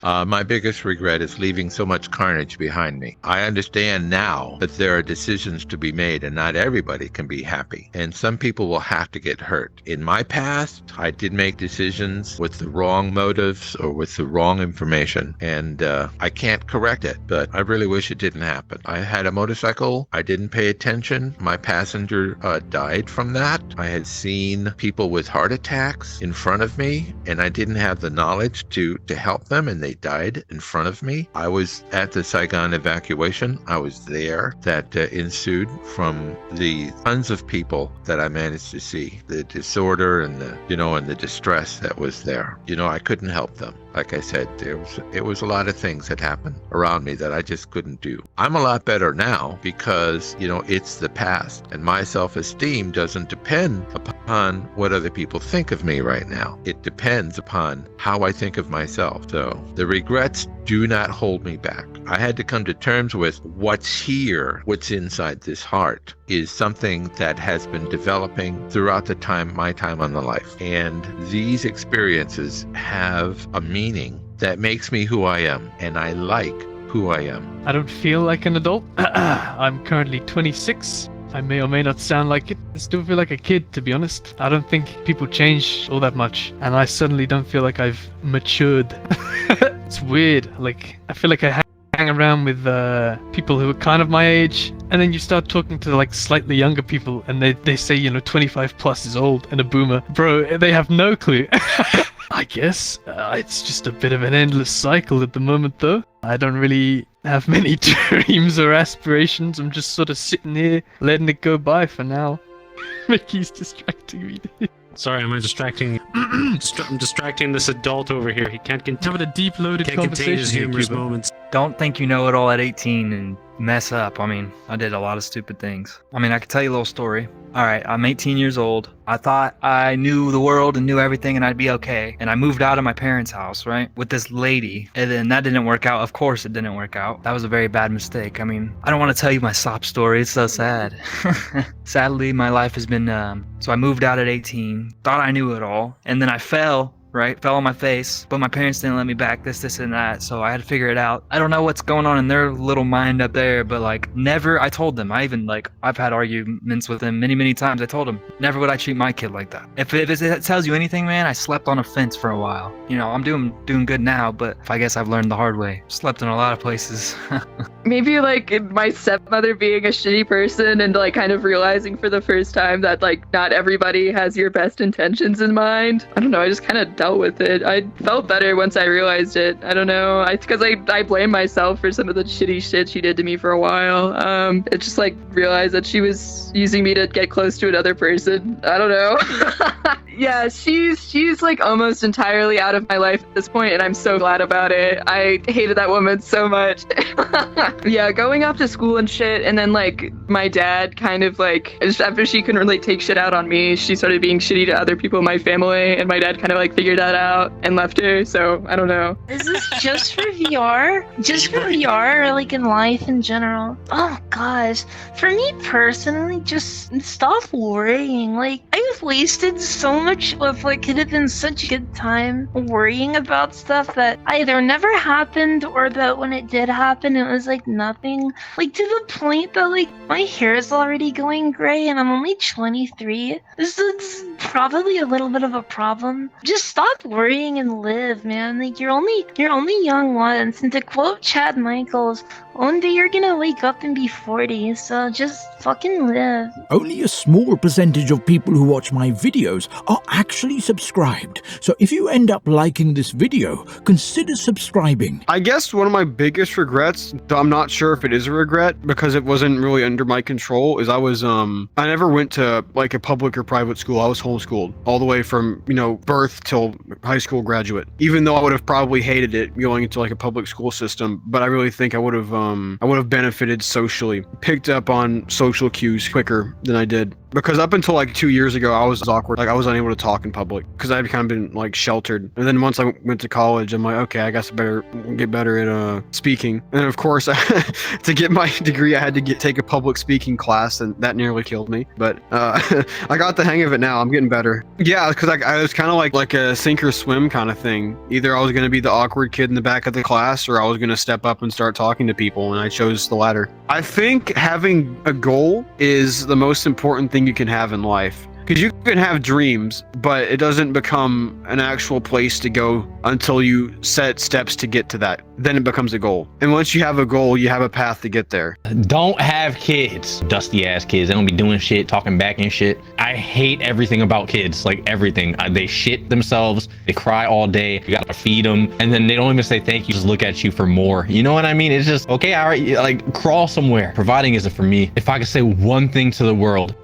My biggest regret is leaving so much carnage behind me. I understand now that there are decisions to be made and not everybody can be happy. And some people will have to get hurt. In my past, I did make decisions with the wrong motives or with the wrong information. And I can't correct it, but I really wish it didn't happen. I had a motorcycle. I didn't pay attention. My passenger died from that. I had seen people with heart attacks in front of me, and I didn't have the knowledge to help them, and they died in front of me. I was at the Saigon evacuation. I was there. That ensued from the tons of people that I managed to see, the disorder and the distress that was there. I couldn't help them. Like I said, it was a lot of things that happened around me that I just couldn't do. I'm a lot better now because, it's the past, and my self-esteem doesn't depend upon what other people think of me right now. It depends upon how I think of myself. So the regrets do not hold me back. I had to come to terms with what's here, what's inside this heart is something that has been developing throughout my time on the life. And these experiences have a meaning that makes me who I am, and I like who I am. I don't feel like an adult. I'm currently 26. I may or may not sound like it. I still feel like a kid, to be honest. I don't think people change all that much, and I certainly don't feel like I've matured. It's weird. I feel like I hang around with people who are kind of my age, and then you start talking to slightly younger people, and they say 25 plus is old and a boomer. Bro, they have no clue. I guess it's just a bit of an endless cycle at the moment, though. I don't really have many dreams or aspirations. I'm just sort of sitting here letting it go by for now. Mickey's distracting me. Sorry, am I distracting? I'm distracting this adult over here. He can't having a deep-loaded contain conversation. his humorous moments. Don't think you know it all at 18 and mess up. I did a lot of stupid things. I could tell you a little story. All right, I'm 18 years old. I thought I knew the world and knew everything and I'd be okay. And I moved out of my parents' house, right, with this lady. And then that didn't work out. Of course it didn't work out. That was a very bad mistake. I don't want to tell you my sob story. It's so sad. Sadly, my life has been... So I moved out at 18. Thought I knew it all. And then I fell on my face, but my parents didn't let me back, this and that, so I had to figure it out. I don't know what's going on in their little mind up there, but never, I told them, I've had arguments with them many times. I told them, never would I treat my kid like that. If it tells you anything, man, I slept on a fence for a while. I'm doing good now, but I guess I've learned the hard way. Slept in a lot of places. Maybe my stepmother being a shitty person and kind of realizing for the first time that not everybody has your best intentions in mind. I don't know, I just kind of dealt with it. I felt better once I realized it. I don't know. Because I blame myself for some of the shitty shit she did to me for a while. It just realized that she was using me to get close to another person. I don't know. Yeah, she's almost entirely out of my life at this point, and I'm so glad about it. I hated that woman so much. Yeah, going off to school and shit, and then my dad kind of just after she couldn't really take shit out on me, she started being shitty to other people in my family, and my dad kind of figured that out and left her, so I don't know. Is this just for VR? Just for VR or in life in general? Oh gosh. For me personally, just stop worrying. I've wasted so much of what could have been such a good time worrying about stuff that either never happened or that when it did happen it was nothing. To the point that my hair is already going gray and I'm only 23. This is probably a little bit of a problem. Just stop worrying and live, man. You're only young once. And to quote Chad Michaels, one day you're gonna wake up and be 40, so just fucking live. Only a small percentage of people who watch my videos are actually subscribed. So if you end up liking this video, consider subscribing. I guess one of my biggest regrets, though I'm not sure if it is a regret because it wasn't really under my control, is I never went to a public or private school. I was homeschooled all the way from, birth till high school graduate. Even though I would have probably hated it going into a public school system, but I really think I would have benefited socially, picked up on social cues quicker than I did. Because up until 2 years ago, I was awkward. I was unable able to talk in public because I'd kind of been like sheltered. And then once I went to college, I'm like, okay, I guess I better get better at speaking. And of course, to get my degree, I had to take a public speaking class, and that nearly killed me. But I got the hang of it now. I'm getting better. Yeah, because I was kind of like a sink or swim kind of thing. Either I was going to be the awkward kid in the back of the class, or I was going to step up and start talking to people, and I chose the latter. I think having a goal is the most important thing you can have in life. Because you can have dreams, but it doesn't become an actual place to go until you set steps to get to that. Then it becomes a goal. And once you have a goal, you have a path to get there. Don't have kids. Dusty ass kids. They don't be doing shit, talking back and shit. I hate everything about kids. Like everything. They shit themselves. They cry all day. You gotta feed them. And then they don't even say thank you. Just look at you for more. You know what I mean? It's just, okay, all right, like crawl somewhere. Providing isn't for me. If I could say one thing to the world,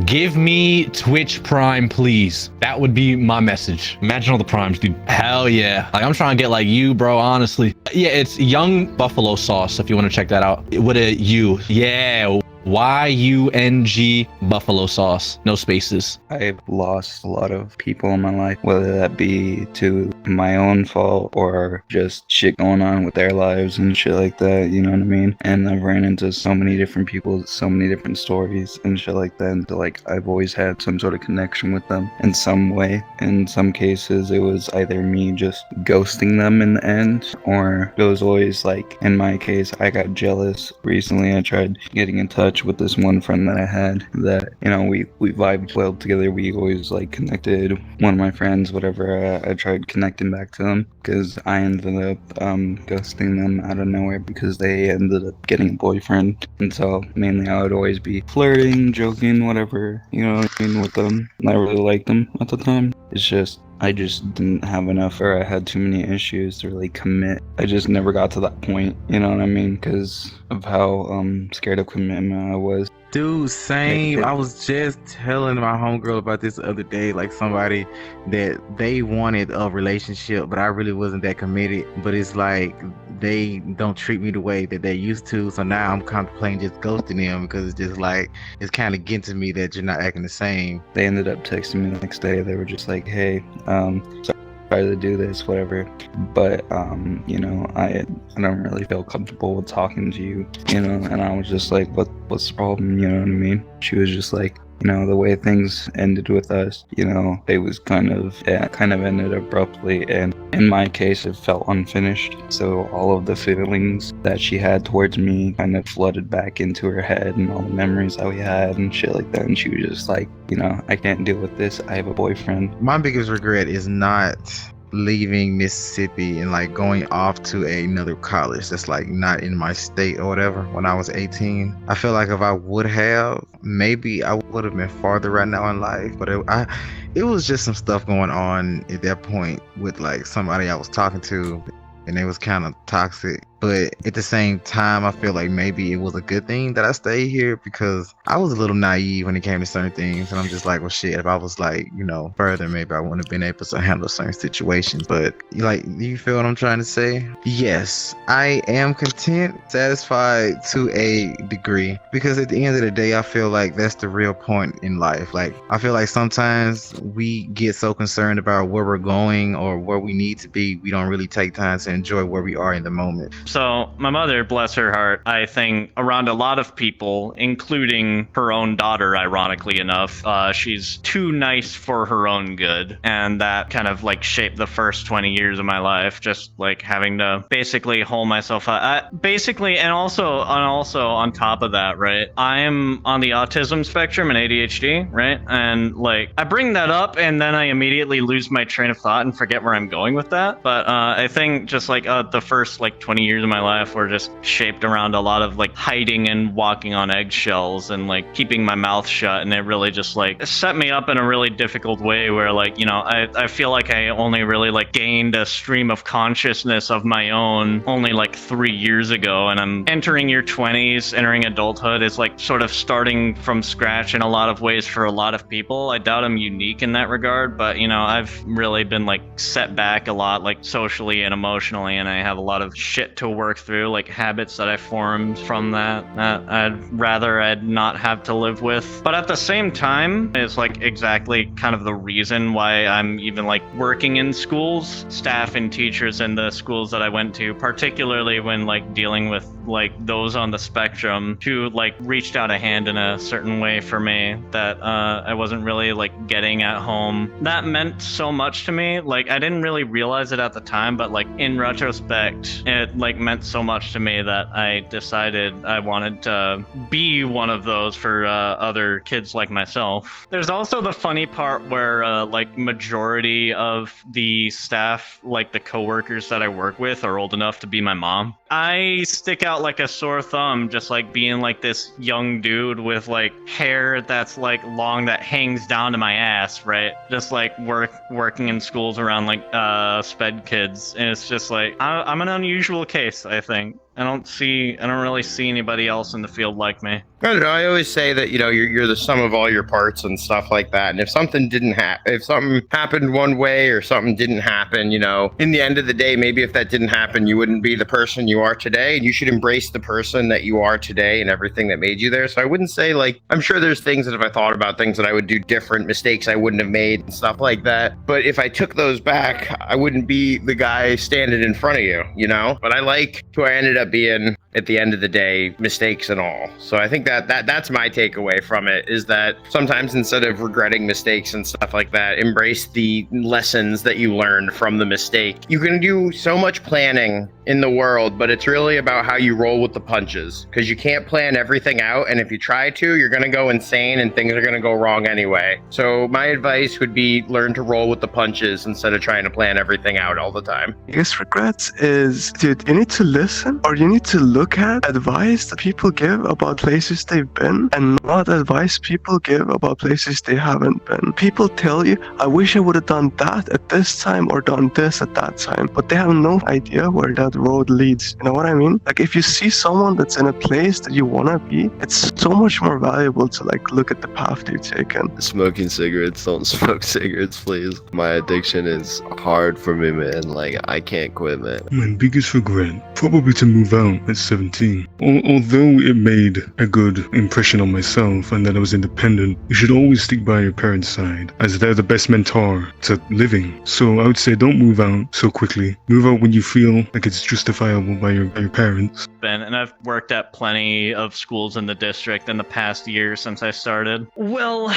give me Twitch Prime, please. That would be my message. Imagine all the primes, dude. Hell yeah. Like I'm trying to get like you, bro, honestly. Yeah, it's Young Buffalo Sauce, if you want to check that out. With a U. Yeah. YUNG Buffalo Sauce. No spaces. I've lost a lot of people in my life, whether that be to my own fault or just shit going on with their lives and shit like that, you know what I mean? And I've ran into so many different people, so many different stories and shit like that. And like I've always had some sort of connection with them in some way. In some cases, it was either me just ghosting them in the end, or it was always like, in my case, I got jealous. Recently, I tried getting in touch with this one friend that I had that, you know, we vibed well together. We always like connected. One of my friends, whatever, I tried connecting back to them because I ended up ghosting them out of nowhere because they ended up getting a boyfriend. And so mainly I would always be flirting, joking, whatever, you know what I mean, with them. I really liked them at the time. It's just I just didn't have enough, or I had too many issues to really commit. I just never got to that point, you know what I mean? Because of how scared of commitment I was. Dude, same. I was just telling my homegirl about this the other day, like somebody that they wanted a relationship, but I really wasn't that committed. But it's like they don't treat me the way that they used to. So now I'm contemplating just ghosting them because it's just like, it's kind of getting to me that you're not acting the same. They ended up texting me the next day. They were just like, hey, sorry to do this, whatever, but you know, I don't really feel comfortable with talking to you, you know. And I was just like, what's the problem, you know what I mean? She was just like, you know, the way things ended with us, you know, it was kind of ended abruptly, and in my case it felt unfinished. So all of the feelings that she had towards me kind of flooded back into her head, and all the memories that we had and shit like that. And she was just like, you know, I can't deal with this. I have a boyfriend. My biggest regret is not leaving Mississippi and like going off to another college that's like not in my state or whatever when I was 18. I feel like if I would have, maybe I would have been farther right now in life, but it was just some stuff going on at that point with like somebody I was talking to, and it was kind of toxic. But at the same time, I feel like maybe it was a good thing that I stayed here because I was a little naive when it came to certain things. And I'm just like, well, shit, if I was like, you know, further, maybe I wouldn't have been able to handle certain situations. But like, you feel what I'm trying to say? Yes, I am content, satisfied to a degree, because at the end of the day, I feel like that's the real point in life. Like, I feel like sometimes we get so concerned about where we're going or where we need to be, we don't really take time to enjoy where we are in the moment. So my mother, bless her heart, I think around a lot of people, including her own daughter, ironically enough, she's too nice for her own good. And that kind of like shaped the first 20 years of my life, just like having to basically hold myself up. Basically, and also on top of that, right, I am on the autism spectrum and ADHD, right? And like I bring that up and then I immediately lose my train of thought and forget where I'm going with that. But I think just like the first like 20 years of my life were just shaped around a lot of like hiding and walking on eggshells and like keeping my mouth shut, and it really just like set me up in a really difficult way where like, you know, I feel like I only really like gained a stream of consciousness of my own only like 3 years ago, and I'm entering your 20s, entering adulthood is like sort of starting from scratch in a lot of ways for a lot of people. I doubt I'm unique in that regard, but you know, I've really been like set back a lot like socially and emotionally, and I have a lot of shit to to work through, like habits that I formed from that I'd not have to live with. But at the same time, it's like exactly kind of the reason why I'm even like working in schools, staff and teachers in the schools that I went to, particularly when like dealing with like those on the spectrum who like reached out a hand in a certain way for me that I wasn't really like getting at home. That meant so much to me. Like I didn't really realize it at the time, but like in retrospect, it like meant so much to me that I decided I wanted to be one of those for other kids like myself. There's also the funny part where like majority of the staff, like the coworkers that I work with, are old enough to be my mom. I stick out like a sore thumb just like being like this young dude with like hair that's like long that hangs down to my ass, right? Just like working in schools around like sped kids, and it's just like I'm an unusual case, I think. I don't really see anybody else in the field like me. I don't know. I always say that, you know, you're the sum of all your parts and stuff like that. And if something happened one way or something didn't happen, you know, in the end of the day, maybe if that didn't happen, you wouldn't be the person you are today. And you should embrace the person that you are today and everything that made you there. So I wouldn't say like, I'm sure there's things that if I thought about things that I would do different, mistakes I wouldn't have made and stuff like that. But if I took those back, I wouldn't be the guy standing in front of you, you know? But I like who I ended up being at the end of the day, mistakes and all. So I think that's my takeaway from it, is that sometimes instead of regretting mistakes and stuff like that, embrace the lessons that you learned from the mistake. You can do so much planning in the world, but it's really about how you roll with the punches, because you can't plan everything out, and if you try to, you're going to go insane and things are going to go wrong anyway. So my advice would be learn to roll with the punches instead of trying to plan everything out all the time. Biggest regrets is, dude, you need to listen, or you need to look at advice that people give about places they've been and not advice people give about places they haven't been. People tell you, I wish I would have done that at this time or done this at that time, but they have no idea where that road leads. You know what I mean? Like if you see someone that's in a place that you want to be, it's so much more valuable to like look at the path they've taken. Smoking cigarettes, don't smoke cigarettes, please. My addiction is hard for me, man. Like I can't quit, man. My biggest regret, probably to move out at 17. Although it made a good impression on myself and that I was independent, you should always stick by your parents' side, as they're the best mentor to living. So I would say don't move out so quickly. Move out when you feel like it's justifiable by your parents. And I've worked at plenty of schools in the district in the past year since I started. Well,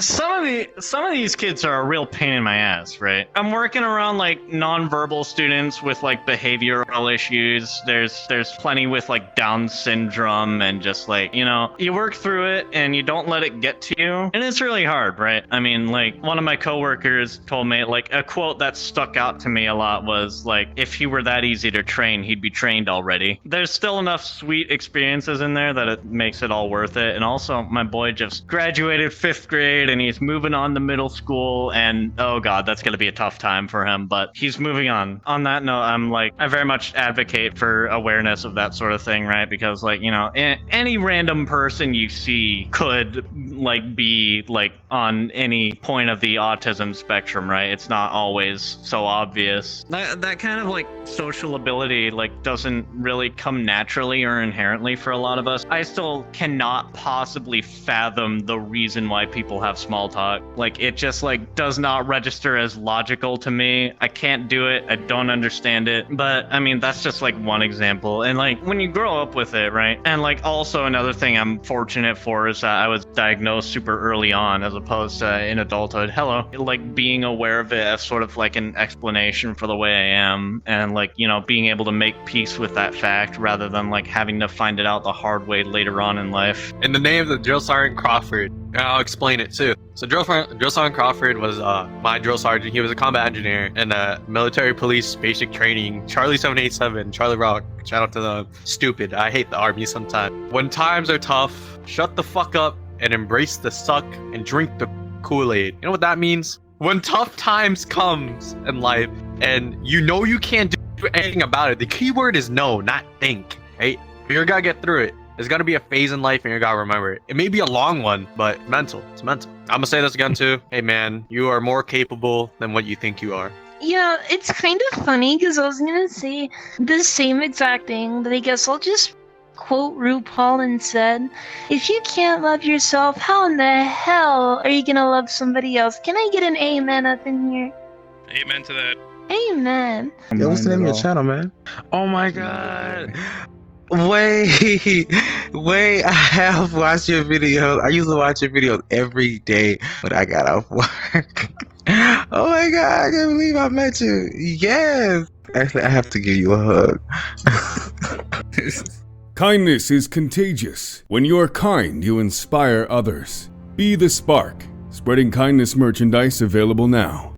some of these kids are a real pain in my ass, right? I'm working around like nonverbal students with like behavioral issues. There's plenty with like Down syndrome, and just like, you know, you work through it and you don't let it get to you, and it's really hard, right? I mean, like one of my coworkers told me like a quote that stuck out to me a lot was like, if he were that easy to train, he'd be trained already. There's still enough sweet experiences in there that it makes it all worth it. And also my boy just graduated 5th grade and he's moving on to middle school, and oh god, that's gonna be a tough time for him, but he's moving on. On that note, I very much advocate for awareness of that sort of thing, right? Because like, you know, any random person you see could like be like on any point of the autism spectrum, right? It's not always so obvious. That kind of like social ability like doesn't really come naturally or inherently for a lot of us. I still cannot possibly fathom the reason why people have small talk. Like it just like does not register as logical to me. I can't do it. I don't understand it. But I mean, that's just like one example. And like when you grow up with it, right? And like also another thing I'm fortunate for is that I was diagnosed super early on as opposed to in adulthood. Hello. Like being aware of it as sort of like an explanation for the way I am, and like, you know, being able to make peace with that fact rather than like having to find it out the hard way later on in life. In the name of the Drill Sergeant Crawford, I'll explain it too. So Drill Sergeant Crawford was my drill sergeant. He was a combat engineer in the military police basic training, Charlie 787, Charlie Rock. Shout out to them. Stupid. I hate the army sometimes. When times are tough, shut the fuck up and embrace the suck and drink the Kool-Aid. You know what that means? When tough times comes in life and you know you can't do anything about it, the key word is no, not think, right? You gotta get through it. There's gonna be a phase in life and you gotta remember it. It may be a long one, but mental. It's mental. I'm gonna say this again too. Hey man, you are more capable than what you think you are. Yeah, it's kind of funny because I was gonna say the same exact thing, but I guess I'll just quote RuPaul and said, if you can't love yourself, how in the hell are you gonna love somebody else? Can I get an amen up in here? Amen to that. Amen. Yo, what's the name of your channel, man? Oh my god. Wait, I have watched your videos. I used to watch your videos every day when I got off work. Oh my god, I can't believe I met you. Yes. Actually, I have to give you a hug. Kindness is contagious. When you are kind, you inspire others. Be the spark. Spreading kindness merchandise available now.